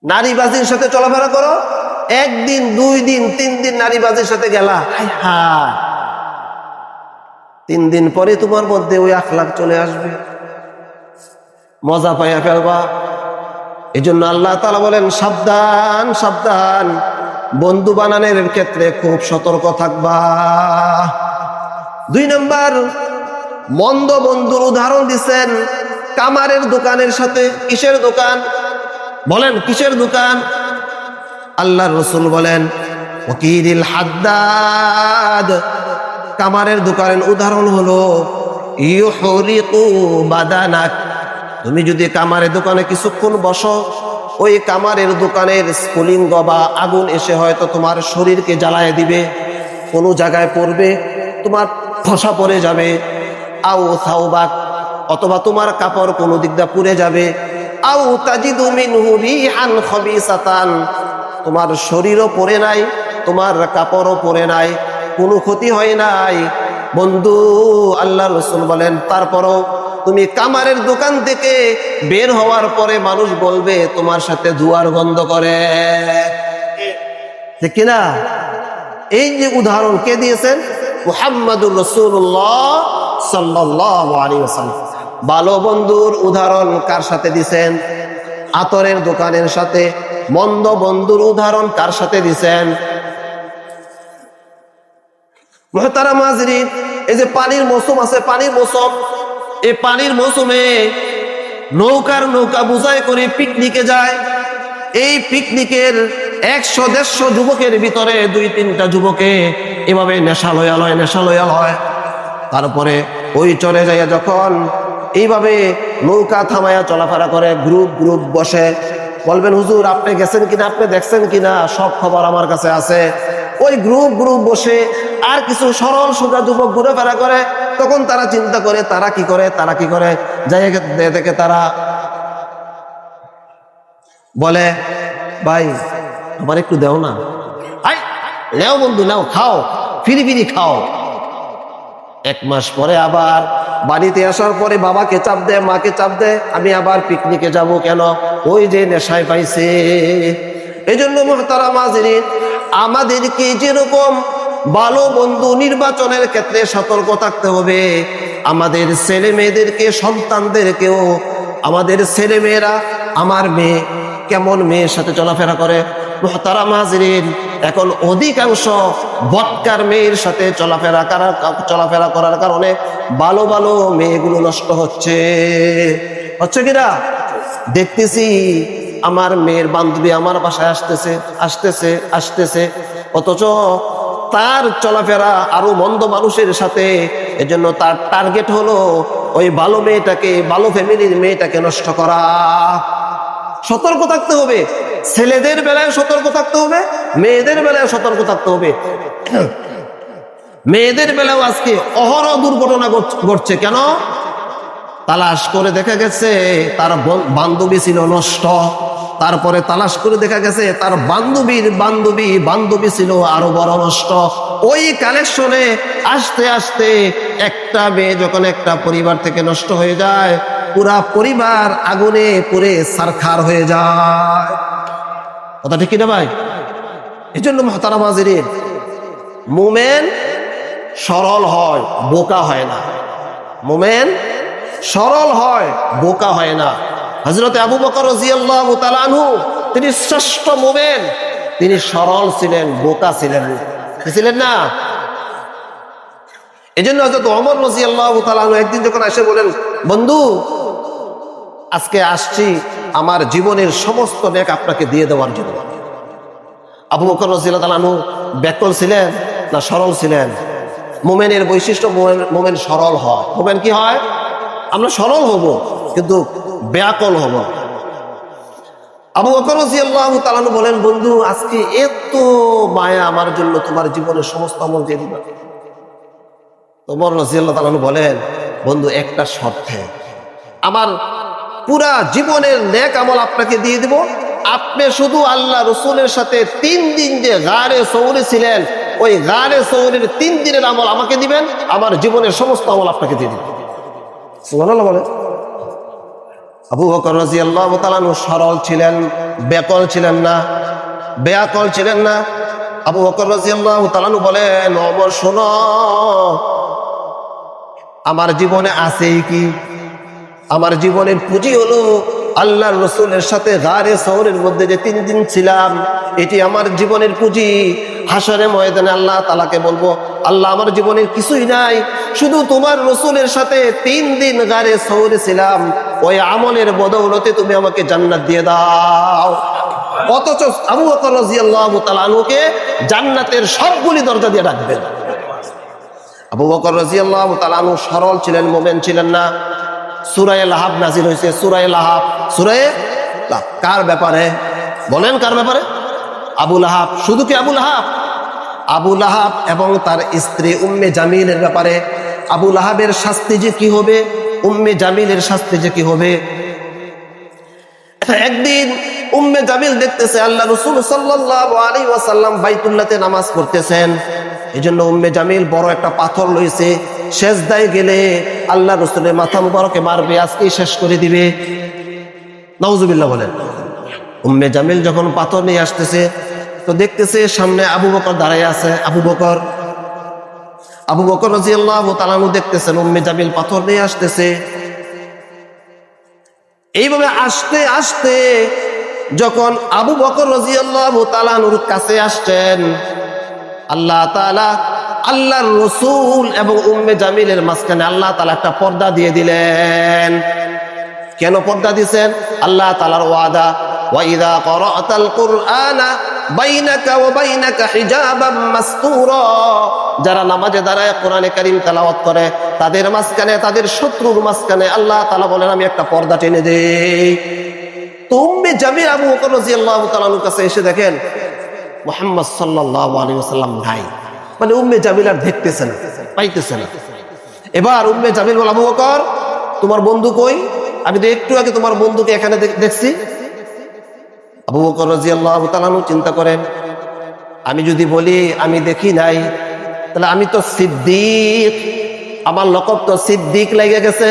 নারীবাজির সাথে চলাফেরা করো, একদিন 2 দিন 3 দিন নারীবাজির সাথে গেলা, হায় হায়, 3 দিন পরে তোমার মধ্যে ওই আখলাক চলে আসবে, মজা পাইয়া ফেলবা। এই জন্য আল্লাহ তাআলা বলেন সাবধান সাবধান, বন্ধু বানানোর ক্ষেত্রে খুব সতর্ক থাকবা। 2 নাম্বার, মন্দ বন্ধুর উদাহরণ দিচ্ছেন কামারের দোকানের সাথে। কিসের দোকান বলেন, কিসের দোকান? আল্লাহর রাসূল বলেন ওয়াকিরিল হাদ্দাদ, কামারের দোকানের উদাহরণ হলো ইউহরিকু বাদানাক। তুমি যদি কামারের দোকানে কিছুক্ষণ বসো, ওই কামারের দোকানের স্ফুলিঙ্গ বা আগুন এসে হয়তো তোমার শরীরকে জ্বালায় দিবে, কোনো জায়গায় পড়বে, তোমার ফসা পড়ে যাবে, আও সাউবাক, অথবা তোমার কাপড় কোনো দিক দিয়ে পুড়ে যাবে, আও তাজিদু মিনহু রিহান খাবিসাতান, তোমার শরীরও পড়ে নাই, তোমার কাপড়ও পড়ে নাই, কোনো ক্ষতি হয় নাই। বন্ধু, আল্লাহর রাসূল বলেন তারপরও তুমি কামারের দোকান থেকে বের হওয়ার পরে মানুষ বলবে তোমার সাথে ধোঁয়ার গন্ধ করে, ঠিক কিনা? এই যে উদাহরণ কে দিয়েছেন? মুহাম্মাদুর রাসূলুল্লাহ সাল্লাল্লাহু আলাইহি ওয়াসাল্লাম। ভালো বন্ধুর উদাহরণ কার সাথে দিয়েছেন? আতরের দোকানের সাথে। মন্দ বন্ধুর উদাহরণ কার সাথে দিয়েছেন? মুহতারাম হাজিরিন, এই যে পানির মৌসুম আছে, পানির মৌসুম, এই পানির মৌসুমে নৌকা বোঝাই করে পিকনিকে যায়। এই পিকনিকের 100-150 যুবকের ভিতরে 2-3টা যুবকে এভাবে নেশা লয়া লয়। তারপরে ওই চরে যায় যখন এইভাবে নৌকা থামায়া চলাফেরা করে, গ্রুপ বসে, বলবেন হুজুর আপনি গেছেন কিনা, আপনি দেখছেন কিনা, সব খবর আমার কাছে আছে। ওই গ্রুপ বসে আর কিছু সরল সোজা যুবক ঘুরেফেরা করে। তখন তারা চিন্তা করে তারা কি করে যাই দেখে তারা বলে ভাই আমার একটু দেও না, আই নেও বন্ধু নাও, খাও, ফিরি খাও। 1 মাস পরে আবার বাড়িতে আসার পরে বাবাকে চাপ দেয়, মাকে চাপ দেয়, আমি আবার পিকনিকে যাব কেন? ওই যে নেশায় পাইছে। এই জন্য মুহতারাম হাজিরিন, আমাদেরকে যেরকম ভালো বন্ধু নির্বাচনের ক্ষেত্রে সতর্ক থাকতে হবে, আমাদের ছেলে মেয়েদেরকে, সন্তানদেরকেও, আমাদের ছেলে মেয়েরা, আমার মেয়ে কেমন মেয়ের সাথে চলাফেরা করে। মুহতারাম হাজিরিন, এখন অধিকাংশ বদকার মেয়ের সাথে চলাফেরা করার কারণে ভালো মেয়েগুলো নষ্ট হচ্ছে কিনা? দেখতেছি আমার মেয়ের বান্ধবী আমার বাসায় আসতেছে, অথচ তার চলাফেরা আরো মন্দ মানুষের সাথে। এজন্য তার টার্গেট হলো ওই ভালো মেয়েটাকে, ভালো ফ্যামিলির মেয়েটাকে নষ্ট করা। সতর্ক থাকতে হবে, ছেলেদের বেলায় সতর্ক থাকতে হবে, মেয়েদের বেলায় সতর্ক থাকতে হবে। মেয়েদের বেলাও আজকে অহরহ দুর্ঘটনা ঘটছে। কেন? তালাশ করে দেখা গেছে তার বান্ধবী ছিল নষ্ট, তারপরে তালাশ করে দেখা গেছে তার বান্ধবী ছিল আরো বড় নষ্ট। ওই কালেকশনে আস্তে একটা মেয়ে যখন একটা পরিবার থেকে নষ্ট হয়ে যায়, পুরা পরিবার আগুনে পুড়ে ছারখার হয়ে যায়। কথা ঠিক কিনা ভাই? এই জন্য মুহতারাম হাজিরিন, মুমিন সরল হয়, বোকা হয় না। মুমিন সরল হয়, বোকা হয় না। হযরত আবু বকর রাদিয়াল্লাহু তাআলা আনহু, তিনি শ্রেষ্ঠ মুমিন, তিনি সরল ছিলেন, বোকা ছিলেন না। এজন্য হযরত ওমর রাদিয়াল্লাহু তাআলা আনহু একদিন যখন এসে বলেন, বন্ধু আজকে আসছি আমার জীবনের সমস্ত নেক আপনাকে দিয়ে দেওয়ার জন্য। আবু বকর রাদিয়াল্লাহু তাআলা আনহু ব্যাকুল ছিলেন না সরল ছিলেন? মুমিনের বৈশিষ্ট্য, মুমিন সরল হয়। মুমিন কি হয়? আমরা সরল হব কিন্তু ব্যাকুল হব। আবু বকর রাদিয়াল্লাহু তাআলা আনহু বলেন, বন্ধু আজকে এত মায়া আমার জন্য, তোমার জীবনের সমস্ত আমল দিয়ে দিবা। ওমর রাদিয়াল্লাহু তাআলা আনহু বলেন, বন্ধু একটা শর্তে, আমার পুরা জীবনের নেক আমল আপনাকে দিয়ে দিব, আপনি শুধু আল্লাহ রাসূলের সাথে 3 দিন যে গারে সৌরে ছিলেন, ওই গারে সৌরের 3 দিনের আমল আমাকে দিবেন, আমার জীবনের সমস্ত আমল আপনাকে দিয়ে দিব। সুবহানাল্লাহ বলে। আবু বকর রাদিয়াল্লাহু তাআলা আনহু সরল ছিলেন, বেকল ছিলেন না, বেয়াকল ছিলেন না। আবু বকর রাদিয়াল্লাহু তাআলা আনহু বলেন, ওমর শোনো, আমার জীবনে আছেই কি? আমার জীবনের পুঁজি হলো আল্লাহর রাসূলের সাথে গারে সওরের মধ্যে যে 3 দিন ছিলাম, এটি আমার জীবনের পুঁজি। হাসরে ময়দানে আল্লাহ তাআলাকে বলবো, আল্লাহ আমার জীবনের কিছুই নাই, শুধু তোমার রাসূলের সাথে 3 দিন গারে সওরে ছিলাম, ওই আমলের বদৌলতে তুমি আমাকে জান্নাত দিয়ে দাও। অথচ আবু বকর রাদিয়াল্লাহু তাআলা আনহুকে জান্নাতের সবগুলি দরজা দিয়ে ডাকবেন। আবু বকর রাদিয়াল্লাহু তাআলা আনহু সরল ছিলেন, মুমিন ছিলেন না। সূরা লাহাব নাযিল হয়েছে, সূরা লাহাব। সূরা লাহাব কার ব্যাপারে বলেন? কার ব্যাপারে? আবু লাহাব। শুধু কি আবু লাহাব? আবু লাহাব এবং তার স্ত্রী উম্মে জামিলের ব্যাপারে। আবু লাহাবের শাস্তি যে কি হবে, উম্মে জামিলের শাস্তি যে কি হবে। একদিন উম্মে জামিল দেখতেছে আল্লাহ রাসূল সাল্লাল্লাহু আলাইহি ওয়াসাল্লাম বাইতুল্লাহতে নামাজ পড়তেছেন। এজন্য উম্মে জামিল বড় একটা পাথর লইছে, সেজদায় গেলে আল্লাহ রাসূলের মাথা মুবারকে মারবে, আজকেই শেষ করে দিবে। নাউজুবিল্লাহ বলেন। উম্মে জামিল যখন পাথর নিয়ে আসতেছে, তো দেখতেছে সামনে আবু বকর দাঁড়ায় আছে। আবু বকর রাদিয়াল্লাহু তাআলা আনহু দেখতেছেন উম্মে জামিল পাথর নিয়ে আসতেছে। এইভাবে আসতে আসতে যখন আবু বকর রাদিয়াল্লাহু তাআলা আনহুর কাছে আসছেন, আল্লাহ তাআলা আল্লাহর রাসূল এবং উম্মে জামিলের মাঝখানে আল্লাহ তাআলা একটা পর্দা দিয়ে দিলেন। কেন পর্দা দিয়েছেন? আল্লাহ তাআলার ওয়াদা, ওয়া ইযা ক্বারাআতাল কুরআনা বাইনাকা ওয়া বাইনাকা হিজাবাম মাসতুরা। যারা নামাজে দাঁড়ায় কোরআনে কারীম তেলাওয়াত করে, তাদের মাঝখানে, তাদের শত্রুর মাঝখানে আল্লাহ তাআলা বলেন আমি একটা পর্দা টেনে দেই। তো উম্মে জামিল আবু বকর রাদিয়াল্লাহু তাআলার কাছে এসে দেখেন মুহাম্মদ সাল্লাল্লাহু আলাইহি ওয়াসাল্লাম নাই। মানে উম্মে জামিল আর দেখতেছে না, পাইতেছে না। এবার উম্মে জামিল বলে, আবু বকর তোমার বন্ধু কই? আমি তো একটু আগে তোমার বন্ধুকে এখানে দেখছি। আবু বকর রাদিয়াল্লাহু তাআলা চিন্তা করেন, আমি যদি বলি আমি দেখি নাই, তাহলে আমি তো সিদ্দিক, আমার লকব তো সিদ্দিক লেগে গেছে,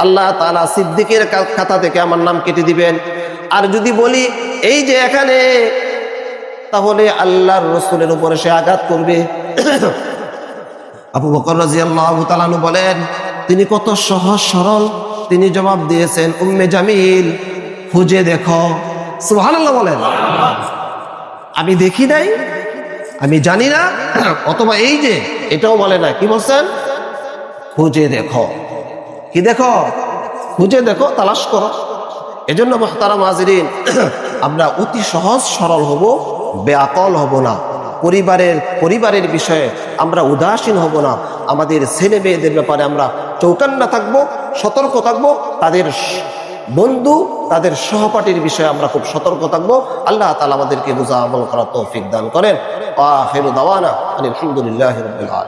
আল্লাহ তাআলা সিদ্দিকের খাতা থেকে আমার নাম কেটে দিবেন। আর যদি বলি এই যে এখানে, তাহলে আল্লাহর রাসূলের উপরে সে আঘাত করবে। আবু বকর রাদিয়াল্লাহু তাআলা বলেন, তিনি কত সহজ সরল, তিনি জবাব দিয়েছেন, উম্মে জামিল খুঁজে দেখো। সুবহানাল্লাহ বলেন। আমি দেখি নাই, আমি জানি না, অথবা এই যে এটাও বলে না। কি বলছেন? খুঁজে দেখো। কি দেখো? খুঁজে দেখো, তালাশ করো। এজন্য মুহতারাম হাজিরিন, আমরা অতি সহজ সরল হব, বেআকল হব না। পরিবারের বিষয়ে আমরা উদাসীন হব না। আমাদের ছেলে মেয়েদের ব্যাপারে আমরা চৌকান্না থাকবো, সতর্ক থাকবো। তাদের বন্ধু, তাদের সহপাঠীর বিষয়ে আমরা খুব সতর্ক থাকবো। আল্লাহ তাআলা আমাদেরকে বুঝা আমল করার তৌফিক দান করেন। আখিরু দাওয়ানা আলহামদুলিল্লাহি রাব্বিল আলামিন।